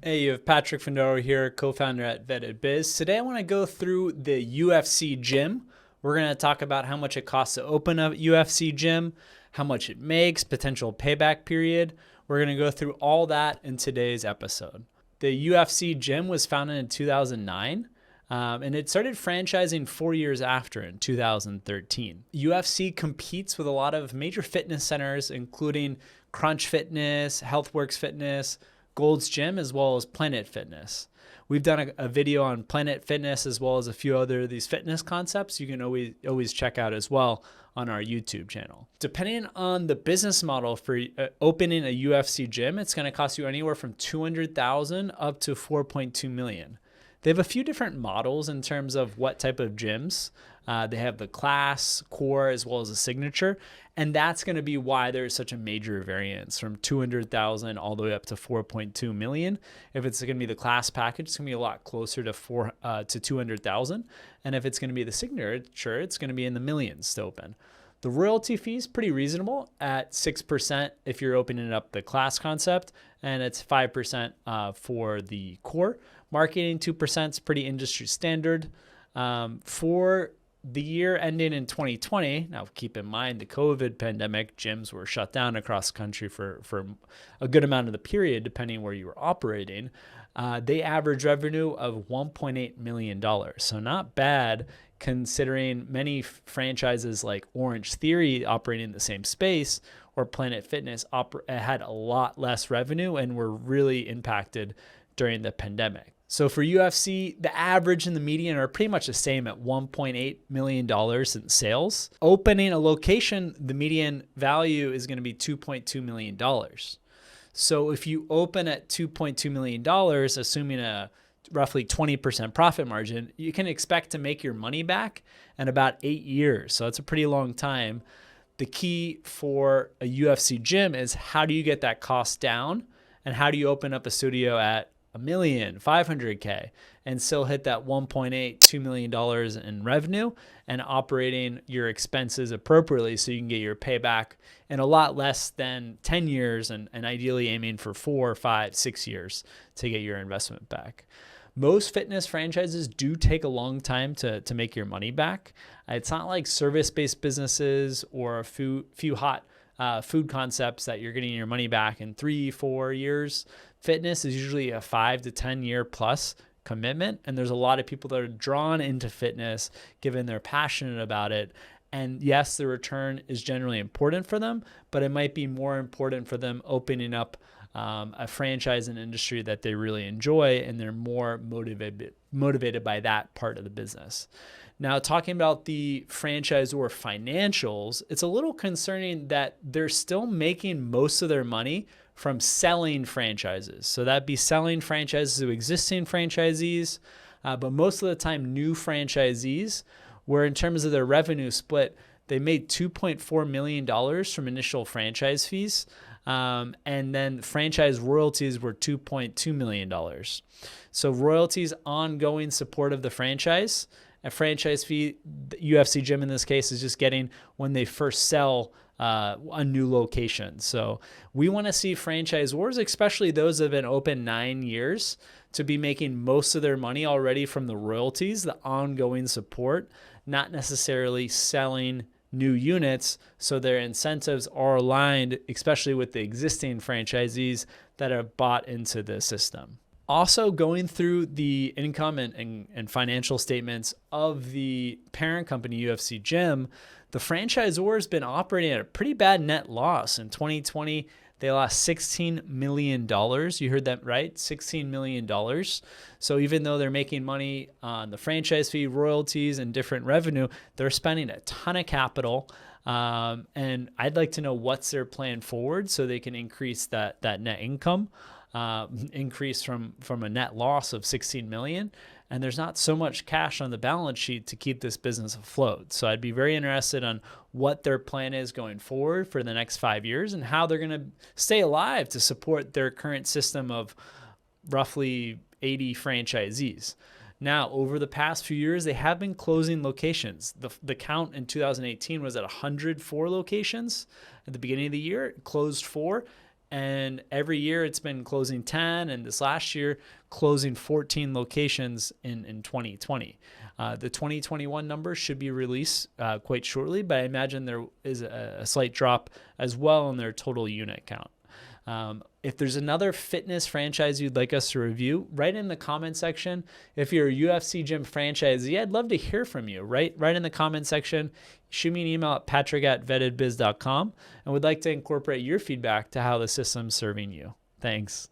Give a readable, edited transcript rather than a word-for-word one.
Hey, you have Patrick Findaro here, co-founder at Vetted Biz. Today I want to go through the UFC gym. We're going to talk about how much it costs to open a UFC gym, how much it makes, potential payback period. We're going to go through all that in today's episode. The UFC gym was founded in 2009. And it started franchising 4 years after in 2013. UFC competes with a lot of major fitness centers, including Crunch Fitness, Healthworks Fitness, Gold's Gym, as well as Planet Fitness. We've done a video on Planet Fitness as well as a few other of these fitness concepts you can always check out as well on our YouTube channel. Depending on the business model for opening a UFC gym, it's going to cost you anywhere from $200,000 up to $4.2 million. They have a few different models in terms of what type of gyms. They have the class, core, as well as a signature. And that's going to be why there's such a major variance from $200,000 all the way up to $4.2 million. If it's going to be the class package, it's going to be a lot closer to $200,000. And if it's going to be the signature, it's going to be in the millions to open. The royalty fee is pretty reasonable at 6% if you're opening up the class concept, and it's 5% for the core. Marketing 2% is pretty industry standard. For the year ending in 2020, now keep in mind the COVID pandemic, gyms were shut down across the country for a good amount of the period, depending where you were operating. They average revenue of $1.8 million. So not bad considering many franchises like Orange Theory operating in the same space or Planet Fitness had a lot less revenue and were really impacted during the pandemic. So for UFC, the average and the median are pretty much the same at $1.8 million in sales. Opening a location, the median value is going to be $2.2 million. So if you open at $2.2 million, assuming a roughly 20% profit margin, you can expect to make your money back in about 8 years. So that's a pretty long time. The key for a UFC gym is how do you get that cost down and how do you open up a studio at $1 million, $500K, and still hit that $1.8-2 million in revenue and operating your expenses appropriately so you can get your payback in a lot less than 10 years and ideally aiming for 4, 5, 6 years to get your investment back. Most fitness franchises do take a long time to make your money back. It's not like service-based businesses or a few hot food concepts that you're getting your money back in 3-4 years. Fitness is usually a 5 to 10 year plus commitment. And there's a lot of people that are drawn into fitness given they're passionate about it. And yes, the return is generally important for them, but it might be more important for them opening up a franchise and industry that they really enjoy and they're more motivated by that part of the business. Now, talking about the franchisor financials, it's a little concerning that they're still making most of their money from selling franchises. So that'd be selling franchises to existing franchisees, but most of the time new franchisees, where in terms of their revenue split, they made $2.4 million from initial franchise fees, and then franchise royalties were $2.2 million. So royalties, ongoing support of the franchise. A franchise fee, the UFC gym in this case, is just getting when they first sell a new location. So we want to see franchisors, especially those that have been open 9 years, to be making most of their money already from the royalties, the ongoing support, not necessarily selling new units. So their incentives are aligned, especially with the existing franchisees that have bought into the system. Also, going through the income and financial statements of the parent company, UFC Gym, the franchisor has been operating at a pretty bad net loss. In 2020, they lost $16 million. You heard that right, $16 million. So even though they're making money on the franchise fee, royalties, and different revenue, they're spending a ton of capital. And I'd like to know what's their plan forward so they can increase that net income. Increase from a net loss of 16 million, and there's not so much cash on the balance sheet to keep this business afloat. So I'd be very interested on what their plan is going forward for the next 5 years and how they're going to stay alive to support their current system of roughly 80 franchisees. Now, over the past few years, they have been closing locations. The count in 2018 was at 104 locations. At the beginning of the year, it closed 4. And every year it's been closing 10, and this last year closing 14 locations in 2020. The 2021 numbers should be released quite shortly, but I imagine there is a slight drop as well in their total unit count. If there's another fitness franchise you'd like us to review, write in the comment section. If you're a UFC gym franchisee, I'd love to hear from you. Write in the comment section. Shoot me an email at patrick@vettedbiz.com, and we'd like to incorporate your feedback to how the system's serving you. Thanks.